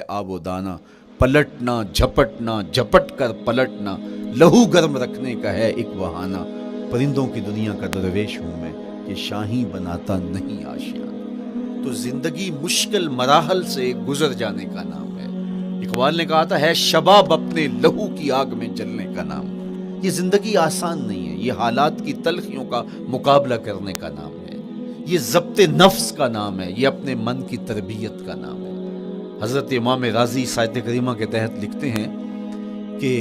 آب و دانا، پلٹنا جھپٹنا جھپٹ کر پلٹنا، لہو گرم رکھنے کا ہے ایک بہانہ، پرندوں کی دنیا کا درویش ہوں میں، یہ شاہی بناتا نہیں آشیانہ۔ تو زندگی مشکل مراحل سے گزر جانے کا نام ہے۔ اقبال نے کہا تھا ہے شباب اپنے لہو کی آگ میں جلنے کا نام۔ یہ زندگی آسان نہیں ہے، یہ حالات کی تلخیوں کا مقابلہ کرنے کا نام ہے، یہ ضبط نفس کا نام ہے، یہ اپنے من کی تربیت کا نام ہے۔ حضرت امام راضی سائت کریمہ کے تحت لکھتے ہیں کہ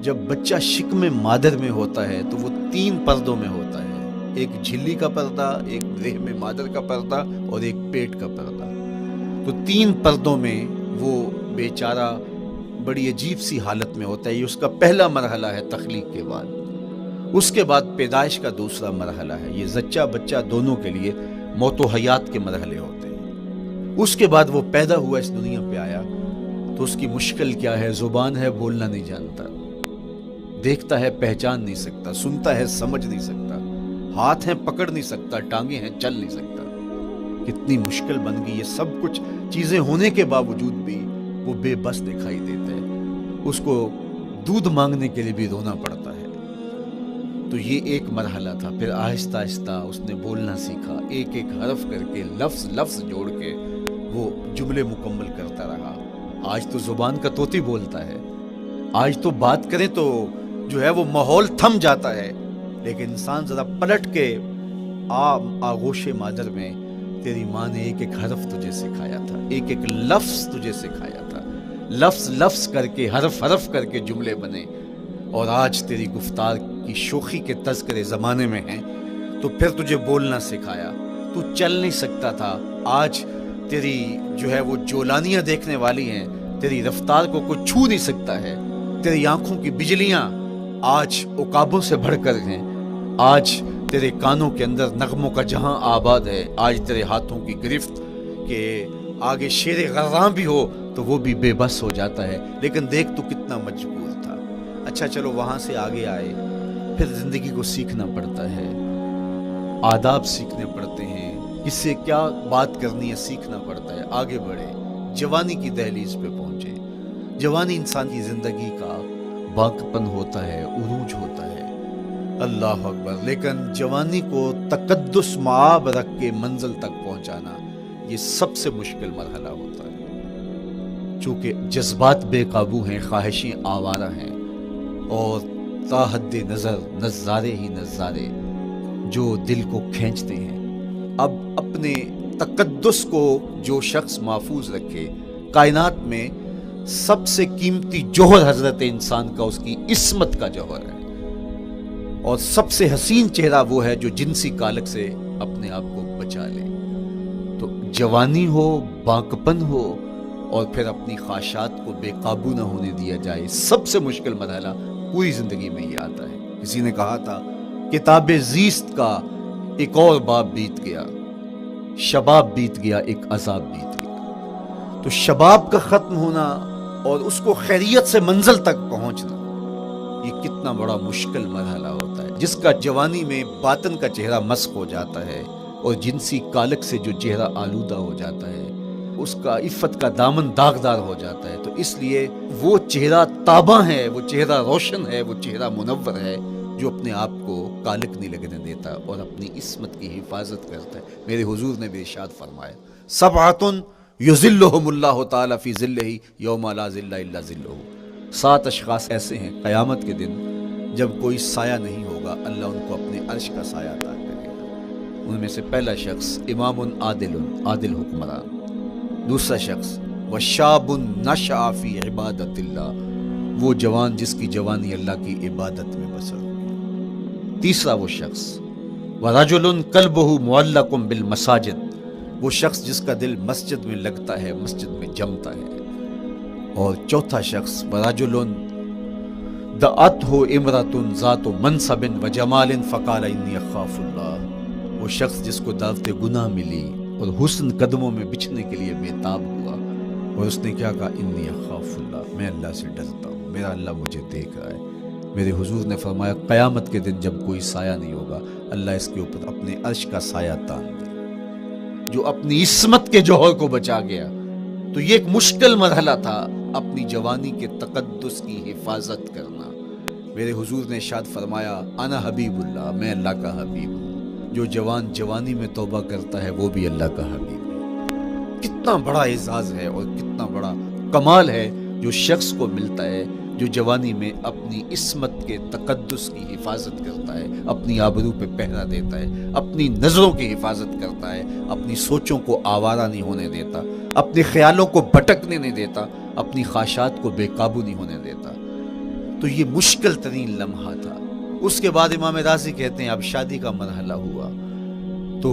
جب بچہ شکم مادر میں ہوتا ہے تو وہ 3 پردوں میں ہوتا ہے، ایک جھلی کا پردہ، ایک رحم مادر کا پردہ اور ایک پیٹ کا پردہ۔ تو 3 پردوں میں وہ بیچارہ بڑی عجیب سی حالت میں ہوتا ہے۔ یہ اس کا پہلا مرحلہ ہے تخلیق کے بعد۔ اس کے بعد پیدائش کا دوسرا مرحلہ ہے، یہ زچہ بچہ دونوں کے لیے موت و حیات کے مرحلے ہوتے ہیں۔ اس کے بعد وہ پیدا ہوا، اس دنیا پہ آیا تو اس کی مشکل کیا ہے؟ زبان ہے، بولنا نہیں جانتا، دیکھتا ہے پہچان نہیں سکتا، سنتا ہے سمجھ نہیں سکتا، ہاتھ ہیں پکڑ نہیں سکتا، ٹانگیں ہیں چل نہیں سکتا۔ کتنی مشکل بن گئی، یہ سب کچھ چیزیں ہونے کے باوجود بھی وہ بے بس دکھائی دیتا ہے، اس کو دودھ مانگنے کے لیے بھی رونا پڑتا ہے۔ تو یہ ایک مرحلہ تھا۔ پھر آہستہ آہستہ اس نے بولنا سیکھا، ایک ایک حرف کر کے، لفظ لفظ جوڑ کے وہ جملے مکمل کرتا رہا۔ آج تو زبان کا طوطی بولتا ہے، آج تو بات کریں تو جو ہے وہ ماحول تھم جاتا ہے، لیکن انسان ذرا پلٹ کے آغوش مادر میں تیری ماں نے ایک ایک حرف تجھے سکھایا تھا، ایک ایک لفظ تجھے سکھایا تھا، لفظ لفظ کر کے، حرف حرف کر کے جملے بنے، اور آج تیری گفتار کی شوخی کے تذکرے زمانے میں ہیں تو پھر تجھے بولنا سکھایا۔ تو چل نہیں سکتا تھا، آج تیری جو ہے وہ جولانیاں دیکھنے والی ہیں، تیری رفتار کو کوئی چھو نہیں سکتا ہے، تیری آنکھوں کی بجلیاں آج عقابوں سے بڑھ کر ہیں، آج تیرے کانوں کے اندر نغموں کا جہاں آباد ہے، آج تیرے ہاتھوں کی گرفت کہ آگے شیر غراں بھی ہو تو وہ بھی بے بس ہو جاتا ہے، لیکن دیکھ تو کتنا مجبور تھا۔ اچھا چلو وہاں سے آگے آئے، پھر زندگی کو سیکھنا پڑتا ہے، آداب سیکھنے پڑتے ہیں، کس سے کیا بات کرنی ہے سیکھنا پڑتا ہے، آگے بڑھے، جوانی کی دہلیز پہ پہنچے۔ جوانی انسان کی زندگی کا باقپن ہوتا ہے، عروج ہوتا ہے، اللہ اکبر، لیکن جوانی کو تقدس معاب رکھ کے منزل تک پہنچانا یہ سب سے مشکل مرحلہ ہوتا ہے، چونکہ جذبات بے قابو ہیں، خواہشیں آوارہ ہیں، اور تا حد نظر نظارے ہی نظارے جو دل کو کھینچتے ہیں۔ اب اپنے تقدس کو جو شخص محفوظ رکھے، کائنات میں سب سے قیمتی جوہر حضرت انسان کا اس کی عصمت کا جوہر ہے، اور سب سے حسین چہرہ وہ ہے جو جنسی کالک سے اپنے آپ کو بچا لے۔ تو جوانی ہو، باقپن ہو، اور پھر اپنی خواہشات کو بے قابو نہ ہونے دیا جائے، سب سے مشکل مرحلہ پوری زندگی میں یہ آتا ہے۔ کسی نے کہا تھا کتاب زیست کا ایک اور باب بیت گیا، شباب بیت گیا، ایک عذاب بیت گیا۔ تو شباب کا ختم ہونا اور اس کو خیریت سے منزل تک پہنچنا، یہ کتنا بڑا مشکل مرحلہ ہوتا ہے، جس کا جوانی میں باطن کا چہرہ مسخ ہو جاتا ہے اور جنسی کالک سے جو چہرہ آلودہ ہو جاتا ہے، اس کا عفت کا دامن داغدار ہو جاتا ہے۔ تو اس لیے وہ چہرہ تاباں ہے، وہ چہرہ روشن ہے، وہ چہرہ منور ہے جو اپنے آپ کو کالک نہیں لگنے دیتا اور اپنی عصمت کی حفاظت کرتا ہے۔ میرے حضور نے بھی ارشاد فرمایا سبعۃ یظلھم اللہ تعالی فی ظلہ یوم لا ظل الا ظلہ، 7 اشخاص ایسے ہیں قیامت کے دن جب کوئی سایہ نہیں ہوگا، اللہ ان کو اپنے عرش کا سایہ عطا کرے گا۔ ان میں سے پہلا شخص امام عادل حکمران، دوسرا شخص وشاب نشأ فی عبادت اللہ، وہ جوان جس کی جوانی اللہ کی عبادت میں بسر ہوئی، تیسرا وہ شخص ورجل قلبہ معلق بالمساجد، وہ شخص جس کا دل مسجد میں لگتا ہے، مسجد میں جمتا ہے، اور چوتھا شخص ورجل دعتہ امرأۃ ذات منصب وجمال فقال انی اخاف اللہ، وہ شخص جس کو دعوت گناہ ملی اور حسن قدموں میں بچھنے کے لیے بےتاب ہوا، اور اس نے کیا کہا انی اخاف اللہ، میں اللہ سے ڈرتا ہوں، میرا اللہ مجھے دیکھ رہا ہے۔ میرے حضور نے فرمایا قیامت کے دن جب کوئی سایہ نہیں ہوگا، اللہ اس کے اوپر اپنے عرش کا سایہ تان دے۔ جو اپنی عصمت کے جوہر کو بچا گیا، تو یہ ایک مشکل مرحلہ تھا اپنی جوانی کے تقدس کی حفاظت کرنا۔ میرے حضور نے ارشاد فرمایا انا حبیب اللہ، میں اللہ کا حبیب ہوں، جو جوان جوانی میں توبہ کرتا ہے وہ بھی اللہ کا حبیب ہے۔ کتنا بڑا اعزاز ہے اور کتنا بڑا کمال ہے جو شخص کو ملتا ہے جو جوانی میں اپنی عصمت کے تقدس کی حفاظت کرتا ہے، اپنی آبرو پہ پہرا دیتا ہے، اپنی نظروں کی حفاظت کرتا ہے، اپنی سوچوں کو آوارہ نہیں ہونے دیتا، اپنے خیالوں کو بھٹکنے نہیں دیتا، اپنی خواہشات کو بے قابو نہیں ہونے دیتا۔ تو یہ مشکل ترین لمحہ تھا۔ اس کے بعد امام راضی کہتے ہیں اب شادی کا مرحلہ ہوا تو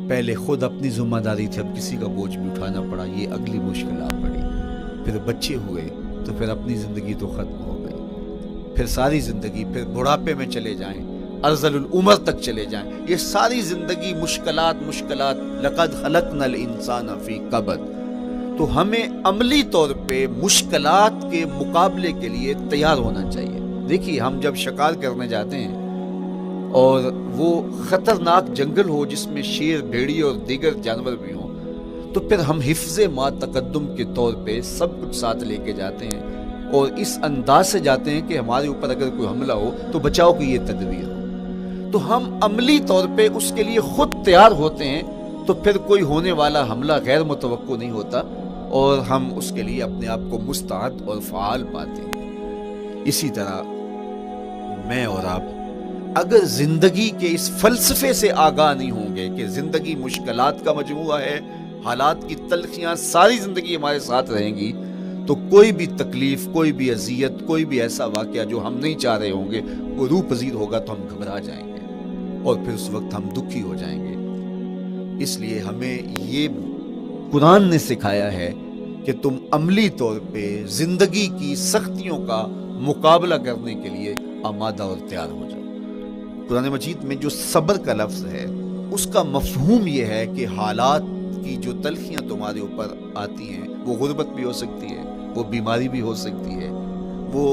پہلے خود اپنی ذمہ داری تھی، اب کسی کا بوجھ بھی اٹھانا پڑا، یہ اگلی مشکل آ پڑی۔ پھر بچے ہوئے تو پھر اپنی زندگی تو ختم ہو گئی، پھر ساری زندگی، پھر بڑھاپے میں چلے جائیں، ارذل العمر تک چلے جائیں، یہ ساری زندگی مشکلات لقد خلقنا الانسان فی کبد۔ تو ہمیں عملی طور پہ مشکلات کے مقابلے کے لیے تیار ہونا چاہیے۔ دیکھیے ہم جب شکار کرنے جاتے ہیں اور وہ خطرناک جنگل ہو جس میں شیر، بھیڑیے اور دیگر جانور بھی ہوں، تو پھر ہم حفظ ما تقدم کے طور پہ سب کچھ ساتھ لے کے جاتے ہیں اور اس انداز سے جاتے ہیں کہ ہمارے اوپر اگر کوئی حملہ ہو تو بچاؤ کی یہ تدبیر ہو۔ تو ہم عملی طور پہ اس کے لیے خود تیار ہوتے ہیں، تو پھر کوئی ہونے والا حملہ غیر متوقع نہیں ہوتا اور ہم اس کے لیے اپنے آپ کو مستعد اور فعال پاتے ہیں۔ اسی طرح میں اور آپ اگر زندگی کے اس فلسفے سے آگاہ نہیں ہوں گے کہ زندگی مشکلات کا مجموعہ ہے، حالات کی تلخیاں ساری زندگی ہمارے ساتھ رہیں گی، تو کوئی بھی تکلیف، کوئی بھی اذیت، کوئی بھی ایسا واقعہ جو ہم نہیں چاہ رہے ہوں گے وہ روح پذیر ہوگا تو ہم گھبرا جائیں گے اور پھر اس وقت ہم دکھی ہو جائیں گے۔ اس لیے ہمیں یہ قرآن نے سکھایا ہے کہ تم عملی طور پہ زندگی کی سختیوں کا مقابلہ کرنے کے لیے آمادہ اور تیار ہو جاؤ۔ قرآن مجید میں جو صبر کا لفظ ہے اس کا مفہوم یہ ہے کہ حالات کی جو تلخیاں تمہارے اوپر آتی ہیں، وہ غربت بھی ہو سکتی ہے، وہ بیماری بھی ہو سکتی ہے، وہ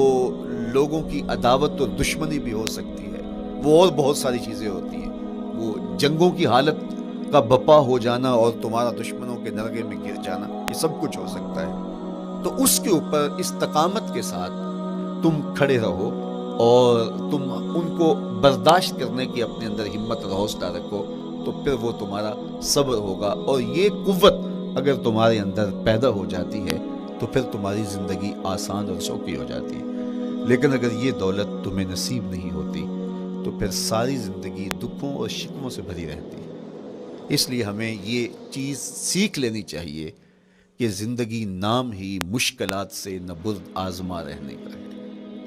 لوگوں کی عداوت اور دشمنی بھی ہو سکتی ہے، وہ اور بہت ساری چیزیں ہوتی ہیں، وہ جنگوں کی حالت کا بپا ہو جانا اور تمہارا دشمنوں کے نرغے میں گر جانا، یہ سب کچھ ہو سکتا ہے۔ تو اس کے اوپر استقامت کے ساتھ تم کھڑے رہو اور تم ان کو برداشت کرنے کی اپنے اندر ہمت اور حوصلہ رکھو، تو پھر وہ تمہارا صبر ہوگا، اور یہ قوت اگر تمہارے اندر پیدا ہو جاتی ہے تو پھر تمہاری زندگی آسان اور سوکھی ہو جاتی ہے۔ لیکن اگر یہ دولت تمہیں نصیب نہیں ہوتی تو پھر ساری زندگی دکھوں اور شکووں سے بھری رہتی ہے۔ اس لیے ہمیں یہ چیز سیکھ لینی چاہیے کہ زندگی نام ہی مشکلات سے نبرد آزما رہنے کا ہے۔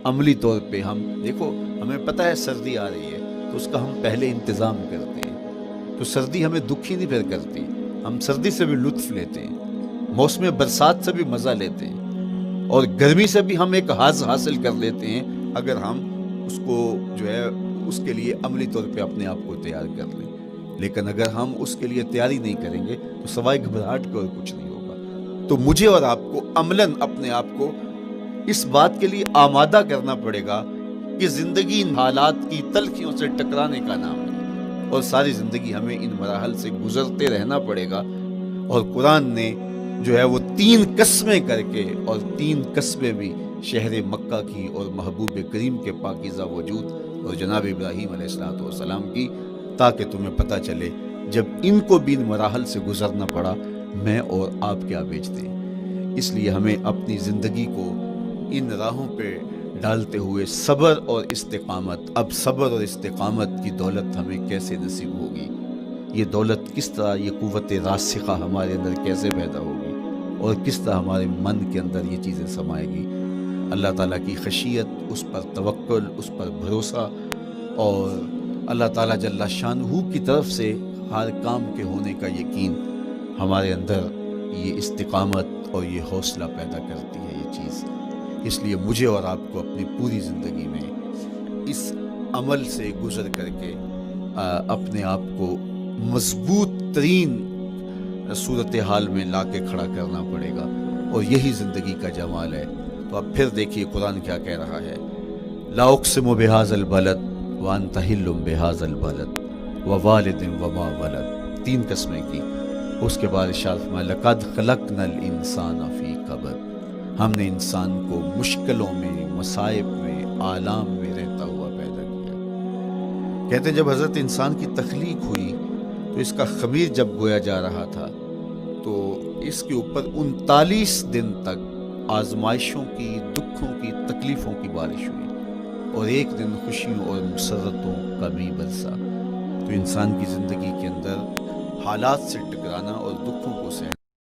عملی طور پہ ہم دیکھو، ہمیں پتہ ہے سردی آ رہی ہے تو اس کا ہم پہلے انتظام کرتے ہیں، تو سردی ہمیں دکھی نہیں پھر کرتی، ہم سردی سے بھی لطف لیتے ہیں، موسم برسات سے بھی مزہ لیتے ہیں، اور گرمی سے بھی ہم ایک حاص حاصل کر لیتے ہیں اگر ہم اس کو جو ہے اس کے لیے عملی طور پہ اپنے آپ کو تیار کر لیں۔ لیکن اگر ہم اس کے لیے تیاری نہیں کریں گے تو سوائے گھبراہٹ کے اور کچھ نہیں ہوگا۔ تو مجھے اور آپ کو عملاً اپنے آپ کو اس بات کے لیے آمادہ کرنا پڑے گا کہ زندگی ان حالات کی تلخیوں سے ٹکرانے کا نام ہے، اور ساری زندگی ہمیں ان مراحل سے گزرتے رہنا پڑے گا۔ اور قرآن نے جو ہے وہ 3 قسمیں کر کے، اور 3 قسمیں بھی شہر مکہ کی اور محبوب کریم کے پاکیزہ وجود اور جناب ابراہیم علیہ السلام کی، تاکہ تمہیں پتہ چلے جب ان کو بھی ان مراحل سے گزرنا پڑا میں اور آپ کیا بیچتے ہیں۔ اس لیے ہمیں اپنی زندگی کو ان راہوں پہ ڈالتے ہوئے صبر اور استقامت، اب صبر اور استقامت کی دولت ہمیں کیسے نصیب ہوگی، یہ دولت کس طرح، یہ قوت راسخہ ہمارے اندر کیسے پیدا ہوگی، اور کس طرح ہمارے من کے اندر یہ چیزیں سمائے گی۔ اللہ تعالیٰ کی خشیت، اس پر توکل، اس پر بھروسہ، اور اللہ تعالیٰ جل شانہ کی طرف سے ہر کام کے ہونے کا یقین ہمارے اندر یہ استقامت اور یہ حوصلہ پیدا کرتی ہے یہ چیز۔ اس لیے مجھے اور آپ کو اپنی پوری زندگی میں اس عمل سے گزر کر کے اپنے آپ کو مضبوط ترین صورتحال میں لا کے کھڑا کرنا پڑے گا، اور یہی زندگی کا جمال ہے۔ تو اب پھر دیکھیے قرآن کیا کہہ رہا ہے، لا اقسم بہذا البلد وانت حل بہذا البلد ووالد وما ولد، 3 قسمیں کی۔ اس کے بعد ارشاد فرمایا لقد خلقنا الانسان فی کبد، ہم نے انسان کو مشکلوں میں، مصائب میں، آلام میں رہتا ہوا پیدا کیا۔ کہتے ہیں جب حضرت انسان کی تخلیق ہوئی تو اس کا خمیر جب گویا جا رہا تھا تو اس کے اوپر 39 دن تک آزمائشوں کی، دکھوں کی، تکلیفوں کی بارش ہوئی، اور ایک دن خوشیوں اور مسرتوں کا می برسا۔ تو انسان کی زندگی کے اندر حالات سے ٹکرانا اور دکھوں کو سہنا